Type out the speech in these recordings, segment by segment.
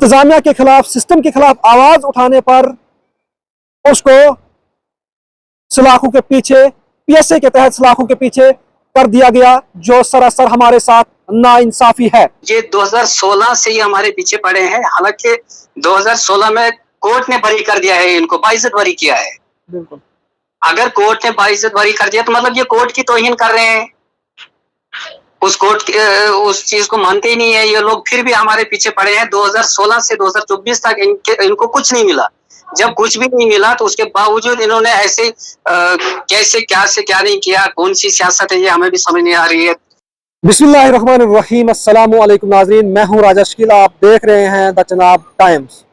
इंतजामिया के खिलाफ, सिस्टम के खिलाफ आवाज उठाने पर उसको सलाखों के पीछे, पीएसए के तहत सलाखों के पीछे कर दिया गया, जो सरासर हमारे साथ नाइंसाफी है। ये 2016 से ही हमारे पीछे पड़े हैं। हालांकि 2016 में कोर्ट ने बरी कर दिया है, इनको बाइज्जत बरी किया है। बिल्कुल, अगर कोर्ट ने बाइज्जत बरी कर दिया तो मतलब ये कोर्ट की तौहीन कर रहे हैं। उस कोर्ट उस चीज को मानते ही नहीं है ये लोग, फिर भी हमारे पीछे पड़े हैं। 2016 से 2024 तक इनको कुछ नहीं मिला। जब कुछ भी नहीं मिला तो उसके बावजूद इन्होंने ऐसे कैसे क्या से क्या नहीं किया, कौन सी सियासत है ये हमें भी समझ नहीं आ रही है। बिस्मिल्लाहिर्रहमानिर्रहीम। अस्सलामु अलैकुम नाज़रीन, मैं हूं राजा शकील, आप देख रहे हैं द चनाब टाइम्स।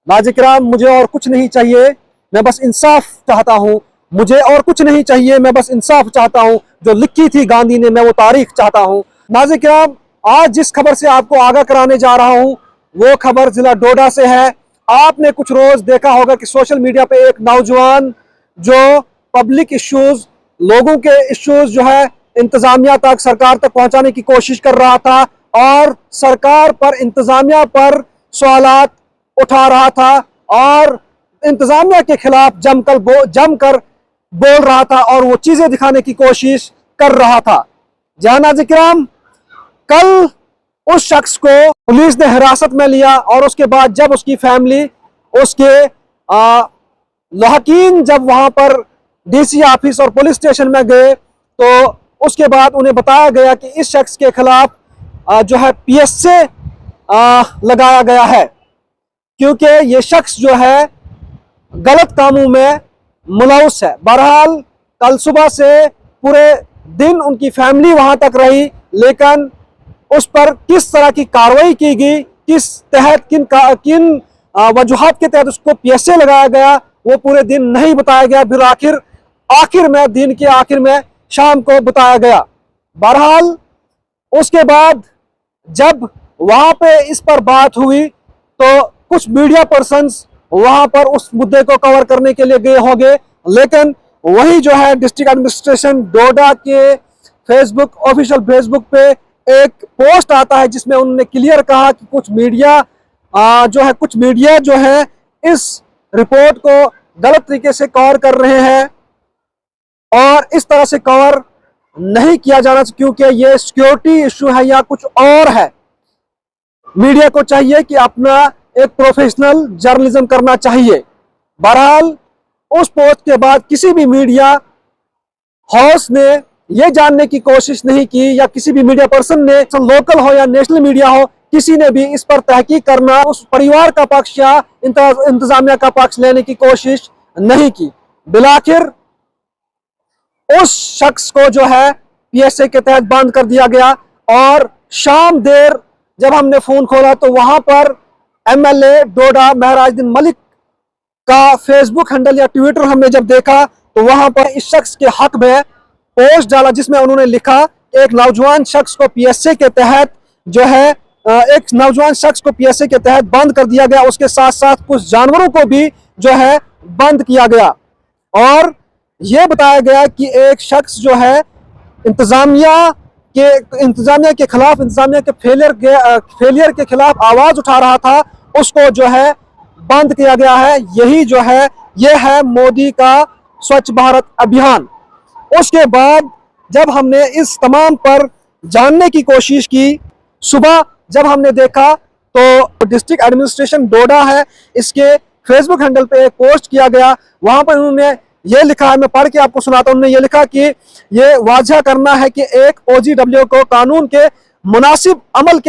नाज़रीन, मुझे और कुछ नहीं चाहिए, मैं बस इंसाफ चाहता हूं। मुझे और कुछ नहीं चाहिए, मैं बस इंसाफ चाहता हूं। जो लिखी थी गांधी ने, मैं वो तारीख चाहता हूं। नाज़रीन, आज जिस खबर से आपको आगाह कराने जा रहा हूं वो खबर जिला डोडा से है। आपने कुछ रोज देखा होगा कि सोशल मीडिया पे एक नौजवान जो पब्लिक इश्यूज, लोगों के इश्यूज जो है इंतजामिया तक, सरकार तक पहुंचाने की कोशिश कर रहा था और सरकार पर, इंतजामिया पर सवालात उठा रहा था और इंतजामिया के खिलाफ जमकर बोल रहा था और वो चीजें दिखाने की कोशिश कर रहा था। जहां नाज़रीन, कल उस शख्स को पुलिस ने हिरासत में लिया और उसके बाद जब उसकी फैमिली, उसके लाहकीन जब वहां पर डीसी ऑफिस और पुलिस स्टेशन में गए तो उसके बाद उन्हें बताया गया कि इस शख्स के खिलाफ जो है पीएसए लगाया गया है, क्योंकि ये शख्स जो है गलत कामों में मुलव्वस है। बहरहाल कल सुबह से पूरे दिन उनकी फैमिली वहां तक रही, लेकिन उस पर किस तरह की कार्रवाई की गई, किस तहत, किन वजूहात के तहत उसको पीएसए लगाया गया, वो पूरे दिन नहीं बताया गया। फिर आखिर में, दिन के आखिर में शाम को बताया गया। बहरहाल उसके बाद जब वहां पे इस पर बात हुई तो कुछ मीडिया पर्सन्स वहां पर उस मुद्दे को कवर करने के लिए गए होंगे, लेकिन वही जो है डिस्ट्रिक्ट एडमिनिस्ट्रेशन डोडा के फेसबुक, ऑफिशियल फेसबुक पे एक पोस्ट आता है जिसमें उन्होंने क्लियर कहा कि कुछ मीडिया जो है इस रिपोर्ट को गलत तरीके से कवर कर रहे हैं और इस तरह से कवर नहीं किया जाना चाहिए क्योंकि ये सिक्योरिटी इशू है या कुछ और है। मीडिया को चाहिए कि अपना एक प्रोफेशनल जर्नलिज्म करना चाहिए। बहरहाल उस पोस्ट के बाद किसी भी मीडिया हाउस ने यह जानने की कोशिश नहीं की या किसी भी मीडिया पर्सन ने, लोकल हो या नेशनल मीडिया हो, किसी ने भी इस पर तहकीक करना, उस परिवार का पक्ष या इंतजामिया का पक्ष लेने की कोशिश नहीं की। बिलाखिर उस शख्स को जो है पीएसए के तहत बंद कर दिया गया और शाम देर जब हमने फोन खोला तो वहां पर एमएलए डोडा महराजुद्दीन मलिक का फेसबुक हैंडल या ट्विटर हमने जब देखा तो वहां पर इस शख्स के हक में पोस्ट डाला जिसमें उन्होंने लिखा एक नौजवान शख्स को पीएसए के तहत जो है बंद कर दिया गया। उसके साथ साथ कुछ जानवरों को भी जो है बंद किया गया और यह बताया गया कि एक शख्स जो है इंतजामिया के खिलाफ, इंतजामिया के फेलियर के खिलाफ आवाज उठा रहा था, उसको जो है बंद किया गया है। यही जो है, यह है मोदी का स्वच्छ भारत अभियान। उसके बाद जब हमने इस तमाम पर जानने की कोशिश की, सुबह जब हमने देखा तो डिस्ट्रिक्ट एडमिनिस्ट्रेशन डोडा है, इसके फेसबुक हैंडल पे एक पोस्ट किया गया। वहां पर उन्होंने ये लिखा है, मैं पढ़ के आपको सुनाता हूं। उन्होंने ये लिखा कि ये वाजह करना है कि एक OGW को कानून के मुनासिब अमल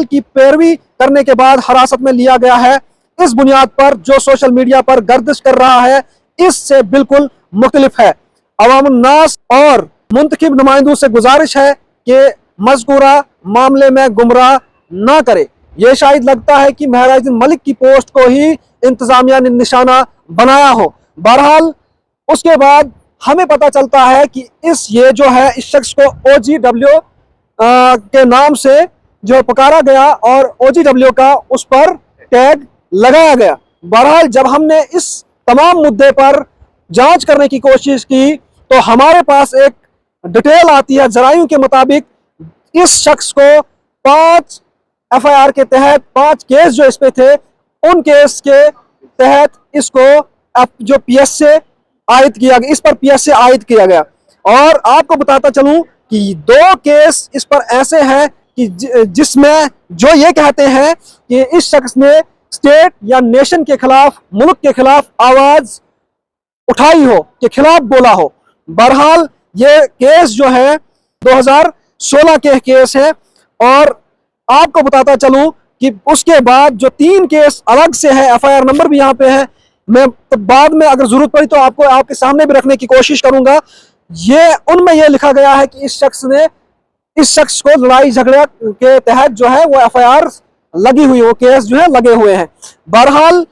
की पैरवी करने के बाद हिरासत में लिया गया है। इस बुनियाद पर जो सोशल मीडिया पर गर्दिश कर रहा है इससे बिल्कुल मुख्तलिफ है। अवामुन्नास और मुंतखब नुमाइंदों से गुजारिश है कि मज़कूरा मामले में गुमराह ना करे। यह शायद लगता है कि महराजुद्दीन मलिक की पोस्ट को ही इंतजामिया ने निशाना बनाया हो। बहरहाल उसके बाद हमें पता चलता है कि ये जो है इस शख्स को OGW के नाम से जो पुकारा गया और OGW का उस पर टैग लगाया गया। बहरहाल जब हमने इस तमाम मुद्दे पर जांच करने की कोशिश की तो हमारे पास एक डिटेल आती है। जराइयों के मुताबिक इस शख्स को 5 एफआईआर के तहत 5 केस जो इस पे थे, उन केस के तहत इसको अब जो पीएस से आयद किया गया, इस पर पीएस से आयद किया गया। और आपको बताता चलूं कि 2 केस इस पर ऐसे हैं कि जिसमें जो ये कहते हैं कि इस शख्स ने स्टेट या नेशन के खिलाफ, मुल्क के खिलाफ आवाज उठाई हो, के खिलाफ बोला हो। बहरहाल ये केस जो है 2016 के केस है। और आपको बताता चलूं कि उसके बाद जो 3 केस अलग से है, एफआईआर नंबर भी यहां पे है, मैं तो बाद में अगर जरूरत पड़ी तो आपको आपके सामने भी रखने की कोशिश करूंगा। ये उनमें यह लिखा गया है कि इस शख्स को लड़ाई झगड़े के तहत जो है वो एफआईआर लगी हुई, वो केस जो है लगे हुए हैं। बहरहाल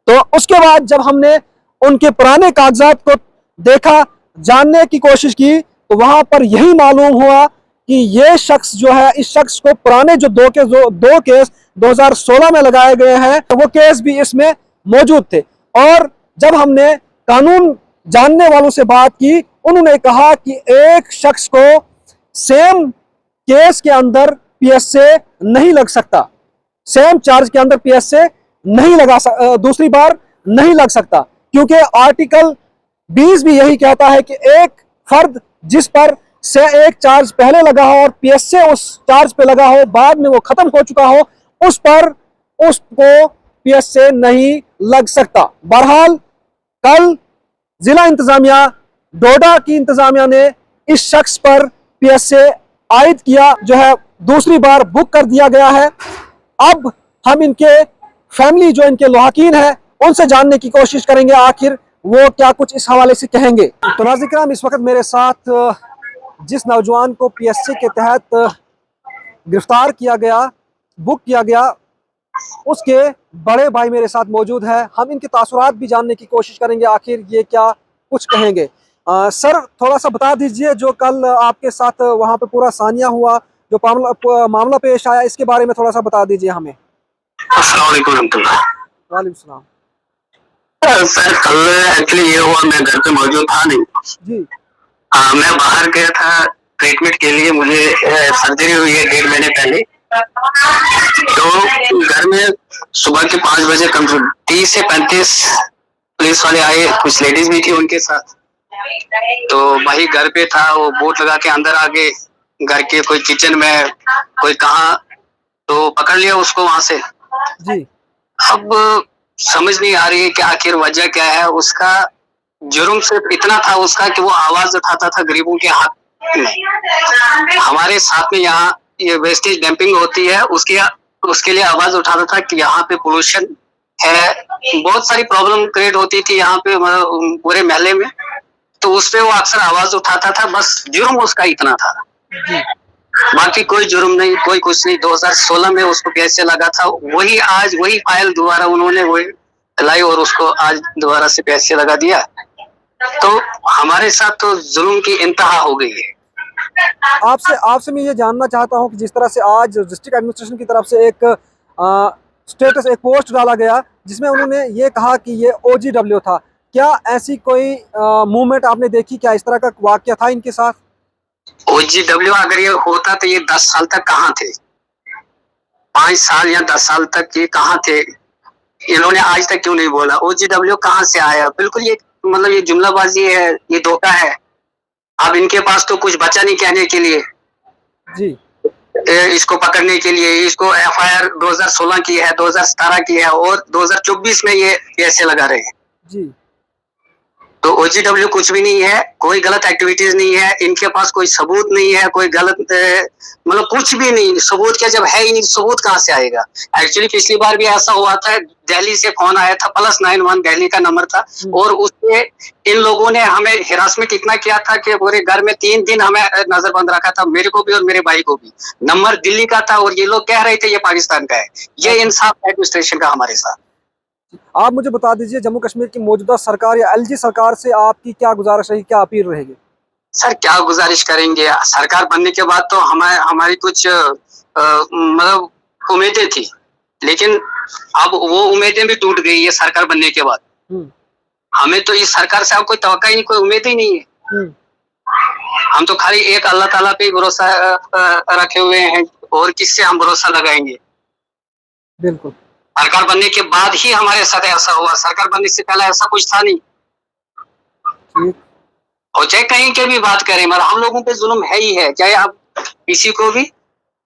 तो उसके बाद जब हमने उनके पुराने कागजात को देखा, जानने की कोशिश की, तो वहां पर यही मालूम हुआ कि ये शख्स जो है, इस शख्स को पुराने जो दो केस 2016 में लगाए गए हैं, वो केस भी इसमें मौजूद थे। और जब हमने कानून जानने वालों से बात की, उन्होंने कहा कि एक शख्स को सेम केस के अंदर पीएस से नहीं लग सकता, सेम चार्ज के अंदर पीएस से नहीं दूसरी बार नहीं लग सकता, क्योंकि आर्टिकल 20 भी यही कहता है कि एक फर्द जिस पर से एक चार्ज पहले लगा हो और पीएस से उस चार्ज पे लगा हो, बाद में वो खत्म हो चुका हो, उस पर उसको पीएस से नहीं लग सकता। बहरहाल कल जिला इंतजामिया, डोडा की इंतजामिया ने इस शख्स पर पीएस से आयद किया, जो है दूसरी बार बुक कर दिया गया है। अब हम इनके फैमिली, जो इनके लुहाकीन है, उनसे जानने की कोशिश करेंगे आखिर वो क्या कुछ इस हवाले से कहेंगे। तो नाज़रीन, इस वक्त मेरे साथ जिस नौजवान को पीएससी के तहत गिरफ्तार किया गया, बुक किया गया, उसके बड़े भाई मेरे साथ मौजूद है। हम इनके तासुरात भी जानने की कोशिश करेंगे, आखिर ये क्या कुछ कहेंगे। सर, थोड़ा सा बता दीजिए, जो कल आपके साथ वहाँ पे पूरा सानिया हुआ, जो मामला पेश आया, इसके बारे में थोड़ा सा बता दीजिए हमें। अस्सलाम वालेकुम रहमतुल्लाह। वालेकुम सलाम। सर, कल एक्चुअली ये हुआ, मैं घर पे मौजूद था नहीं जी। मैं बाहर गया था ट्रीटमेंट के लिए। मुझे सर्जरी हुई है 1.5 महीने पहले। तो घर में सुबह के 5 बजे कम 30 से 35 पुलिस वाले आए, कुछ लेडीज भी थी उनके साथ। तो भाई घर पे था, वो बोट लगा के अंदर आ गए घर के, कोई किचन में, कोई कहाँ, तो पकड़ लिया उसको वहां से। जी। अब समझ नहीं आ रही है कि आखिर वजह क्या है। उसका जुर्म सिर्फ इतना था उसका कि वो आवाज उठाता था गरीबों के हाथ में। हमारे साथ में यहाँ ये वेस्टेज डंपिंग होती है, उसके लिए आवाज उठाता था कि यहाँ पे पोल्यूशन है, बहुत सारी प्रॉब्लम क्रिएट होती थी यहाँ पे पूरे महल्ले में। तो उस पे वो अक्सर आवाज उठाता था, बस जुर्म उसका इतना था, बाकी कोई जुर्म नहीं, कोई कुछ नहीं। 2016 में उसको कैसे लगा था, वही आज वही फाइल दोबारा उन्होंने वही लाई और उसको आज दोबारा से पैसे लगा दिया। तो हमारे साथ तो जुल्म की इंतहा हो गई है। आपसे मैं ये जानना चाहता हूँ कि जिस तरह से आज डिस्ट्रिक्ट एडमिनिस्ट्रेशन की तरफ से एक स्टेटस, एक पोस्ट डाला गया, जिसमें उन्होंने ये कहा कि ये OGW था, क्या ऐसी कोई मूवमेंट आपने देखी? क्या इस तरह का वाकया था इनके साथ? OGW अगर ये होता तो ये 10 साल तक कहाँ थे? 5 साल या 10 साल तक ये कहाँ थे? इन्होंने आज तक क्यों नहीं बोला? OGW कहाँ से आया? बिल्कुल ये मतलब ये जुमलाबाजी है, ये धोखा है। अब इनके पास तो कुछ बचा नहीं कहने के लिए जी। इसको पकड़ने के लिए। इसको FIR 2016 की है, 2017 की है और 2024 में ये कैसे लगा रहे हैं। जी। तो OGW कुछ भी नहीं है, कोई गलत एक्टिविटीज नहीं है, इनके पास कोई सबूत नहीं है, कोई गलत मतलब कुछ भी नहीं। सबूत क्या, जब है ही नहीं, सबूत कहाँ से आएगा? एक्चुअली पिछली बार भी ऐसा हुआ था, दिल्ली से फोन आया था, +91 दिल्ली का नंबर था, और उसमें इन लोगों ने हमें हिरासमेंट इतना किया था कि पूरे घर में 3 दिन हमें नजरबंद रखा था, मेरे को भी और मेरे भाई को भी। नंबर दिल्ली का था और ये लोग कह रहे थे ये पाकिस्तान का है। ये इंसाफ एडमिनिस्ट्रेशन का हमारे साथ। आप मुझे बता दीजिए, जम्मू कश्मीर की मौजूदा सरकार या LG सरकार से आपकी क्या गुजारिश रहेगी, क्या अपील रहेगी? सर, क्या गुजारिश करेंगे? सरकार बनने के बाद तो हमारी कुछ मतलब उम्मीदें थी, लेकिन अब वो उम्मीदें भी टूट गई है सरकार बनने के बाद। हमें तो इस सरकार से अब कोई तवक्का ही नहीं, कोई उम्मीद ही नहीं है। हम तो खाली एक अल्लाह ताला पे भरोसा रखे हुए हैं, और किससे हम भरोसा लगाएंगे? बिल्कुल। सरकार बनने के बाद ही हमारे साथ ऐसा हुआ, सरकार बनने से पहले ऐसा कुछ था नहीं। ठीक। और चाहे कहीं के भी बात करें, मतलब हम लोगों पे जुल्म है ही है, चाहे आप किसी को भी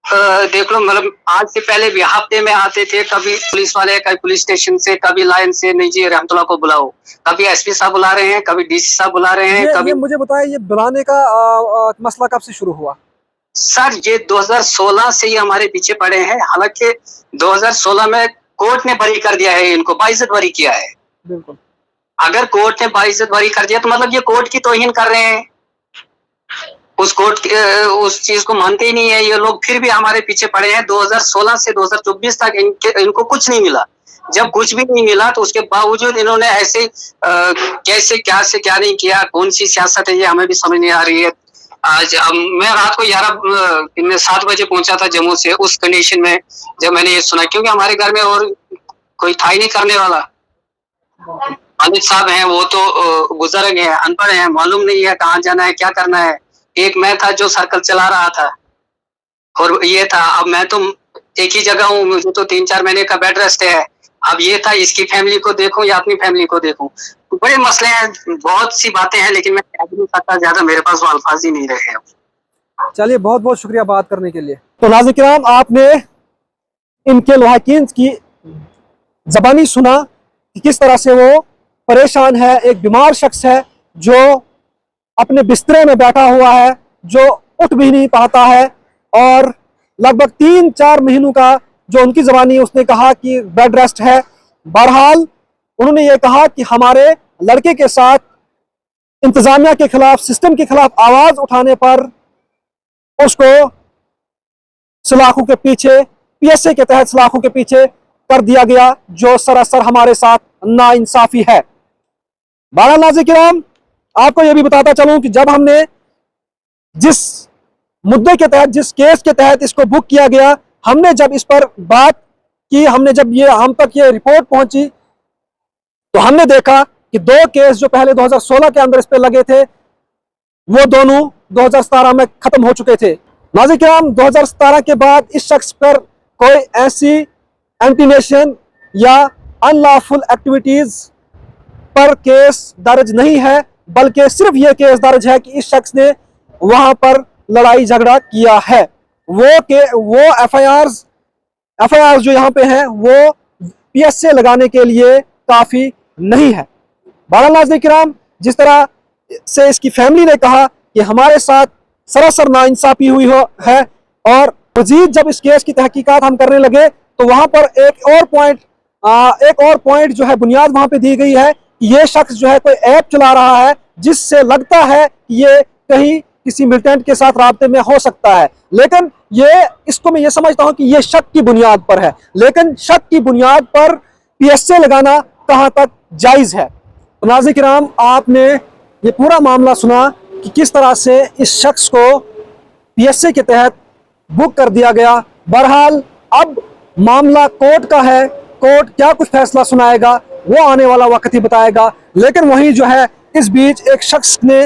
देख लो। मतलब आज से पहले भी हफ्ते में आते थे, कभी पुलिस वाले, कभी पुलिस स्टेशन से, कभी लाइन से, नहीं जी रहमतुल्ला को बुलाओ, कभी एसपी साहब बुला रहे हैं, कभी डीसी साहब बुला रहे हैं, कभी। ये मुझे बताएं, ये बुलाने का मसला कब से शुरू हुआ? सर ये 2016 से ही हमारे पीछे पड़े हैं। हालांकि 2016 में कोर्ट ने बरी कर दिया है इनको, बाइज्जत बरी किया है। बिल्कुल। अगर कोर्ट ने बाइज्जत बरी कर दिया तो मतलब ये कोर्ट की तौहीन कर रहे हैं। उस कोर्ट उस चीज को मानते ही नहीं है ये लोग, फिर भी हमारे पीछे पड़े हैं। 2016 से 2024 तक इनको कुछ नहीं मिला। जब कुछ भी नहीं मिला तो उसके बावजूद इन्होंने ऐसे कैसे क्या से क्या नहीं किया, कौन सी सियासत है ये हमें भी समझ नहीं आ रही है। आज मैं रात को 7 बजे पहुंचा था जम्मू से, उस कंडीशन में जब मैंने ये सुना, क्योंकि हमारे घर में और कोई था ही नहीं करने वाला। वालिद साहब हैं, वो तो बुजुर्ग हैं, अनपढ़ हैं, मालूम नहीं है कहाँ जाना है, क्या करना है। एक मैं था जो सर्कल चला रहा था, और ये था। अब मैं तो एक ही जगह हूँ, मुझे तो 3-4 महीने का बेड रेस्ट है। अब ये था, इसकी फैमिली को देखूं या अपनी फैमिली को देखूं। बड़े मसले हैं, बहुत सी बातें हैं, लेकिन मैं कह नहीं सकता ज्यादा, मेरे पास वो अल्फाज ही नहीं रहे हैं। चलिए, बहुत बहुत शुक्रिया बात करने के लिए। तो नाज़रीन किराम, आपने इनके लवाहिकीन की ज़बानी सुना कि किस तरह से वो परेशान है। एक बीमार शख्स है जो अपने बिस्तरे में बैठा हुआ है, जो उठ भी नहीं पाता है, और लगभग 3-4 महीनों का जो उनकी ज़बानी, उसने कहा कि बेड रेस्ट है। बहरहाल उन्होंने ये कहा कि हमारे लड़के के साथ इंतज़ामिया के खिलाफ, सिस्टम के खिलाफ आवाज़ उठाने पर उसको सलाखों के पीछे, पीएसए के तहत सलाखों के पीछे कर दिया गया, जो सरासर हमारे साथ नाइंसाफी है। बहरहाल नाज़रीन किराम, आपको यह भी बताता चलूं कि जब हमने जिस मुद्दे के तहत, जिस केस के तहत इसको बुक किया गया, हमने जब इस पर बात की, हमने जब ये हम तक ये रिपोर्ट पहुंची, तो हमने देखा कि 2 केस जो पहले 2016 के अंदर इस पर लगे थे, वो दोनों 2017 में खत्म हो चुके थे। नाज़रीन किराम, 2017 के बाद इस शख्स पर कोई ऐसी एंटीनेशन या अनलॉफुल एक्टिविटीज पर केस दर्ज नहीं है, बल्कि सिर्फ ये केस दर्ज है कि इस शख्स ने वहां पर लड़ाई झगड़ा किया है। वो एफआईआर जो यहाँ पे हैं, वो पीएसए लगाने के लिए काफी नहीं है। बहरहाल नाज़रीन किराम, जिस तरह से इसकी फैमिली ने कहा कि हमारे साथ सरासर नाइंसाफी हुई है, और मजीद जब इस केस की तहकीकात हम करने लगे तो वहां पर एक और पॉइंट जो है, बुनियाद वहां पे दी गई है कि ये शख्स जो है कोई ऐप चला रहा है, जिससे लगता है कि ये कहीं किसी मिलिटेंट के साथ राब्ते में हो सकता है। लेकिन इसको मैं ये समझता हूं कि ये शक की बुनियाद पर है, लेकिन शक की बुनियाद पर पीएसए लगाना कहां तक जायज है। तो नाज़रीन किराम, आपने ये पूरा मामला सुना कि किस तरह से इस शख्स को पीएसए के तहत बुक कर दिया गया। बहरहाल अब मामला कोर्ट का है, कोर्ट क्या कुछ फैसला सुनाएगा वो आने वाला वक्त ही बताएगा। लेकिन वहीं जो है, इस बीच एक शख्स ने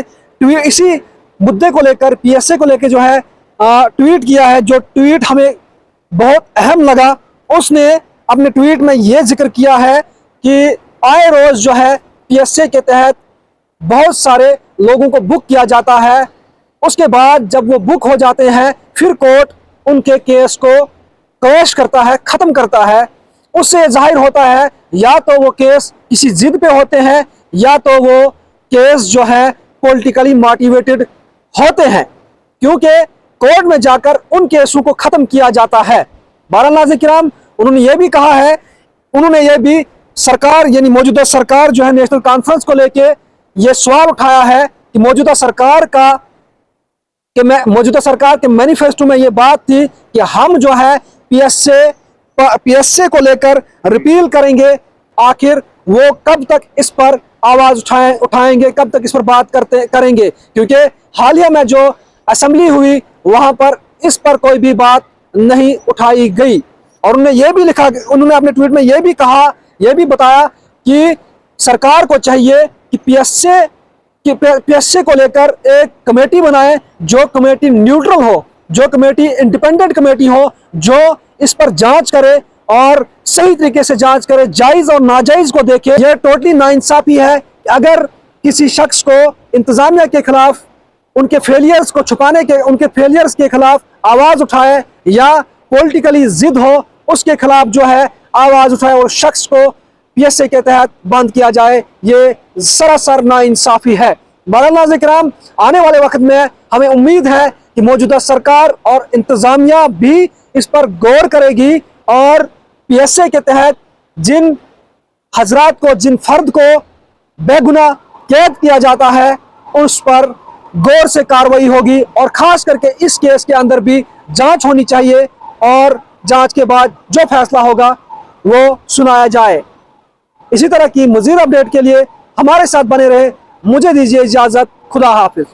इसी मुद्दे को लेकर, पीएसए को लेकर जो है ट्वीट किया है, जो ट्वीट हमें बहुत अहम लगा। उसने अपने ट्वीट में ये जिक्र किया है कि आए रोज जो है पीएसए के तहत बहुत सारे लोगों को बुक किया जाता है, उसके बाद जब वो बुक हो जाते हैं फिर कोर्ट उनके केस को क्रैश करता है, ख़त्म करता है। उससे जाहिर होता है या तो वो केस किसी जिद पे होते हैं, या तो वो केस जो है पॉलिटिकली मोटिवेटेड होते हैं, क्योंकि कोर्ट में जाकर उन केसों को ख़त्म किया जाता है। बहरहाल नाज़रीन किराम, उन्होंने ये भी कहा है, उन्होंने ये भी सरकार यानी मौजूदा सरकार जो है, नेशनल कॉन्फ्रेंस को लेके ये सवाल उठाया है कि मौजूदा सरकार के मैनिफेस्टो में ये बात थी कि हम जो है पीएसए को लेकर रिपील करेंगे। आखिर वो कब तक इस पर आवाज उठाएंगे, कब तक इस पर बात करेंगे? क्योंकि हालिया में जो असेंबली हुई वहां पर इस पर कोई भी बात नहीं उठाई गई। और उन्होंने अपने ट्वीट में ये भी कहा, ये भी बताया कि सरकार को चाहिए कि पीएसए को लेकर एक कमेटी बनाए, जो कमेटी न्यूट्रल हो, जो कमेटी इंडिपेंडेंट कमेटी हो, जो इस पर जांच करे और सही तरीके से जांच करे, जायज और नाजायज को देखे। यह टोटली नाइंसाफी है कि अगर किसी शख्स को इंतजामिया के खिलाफ उनके फेलियर्स को छुपाने के, उनके फेलियर्स के खिलाफ आवाज उठाए या पॉलिटिकली जिद हो उसके खिलाफ जो है आवाज उठाए और शख्स को पीएसए के तहत बंद किया जाए, ये सरासर नाइंसाफी है। बहरहाल नाज़रीन किराम, आने वाले वक्त में हमें उम्मीद है कि मौजूदा सरकार और इंतजामिया भी इस पर गौर करेगी और पीएसए के तहत जिन हजरात को, जिन फर्द को बेगुनाह कैद किया जाता है उस पर गौर से कार्रवाई होगी और खास करके इस केस के अंदर भी जांच होनी चाहिए और जांच के बाद जो फैसला होगा वो सुनाया जाए। इसी तरह की मज़ीद अपडेट के लिए हमारे साथ बने रहे। मुझे दीजिए इजाज़त। खुदा हाफिज।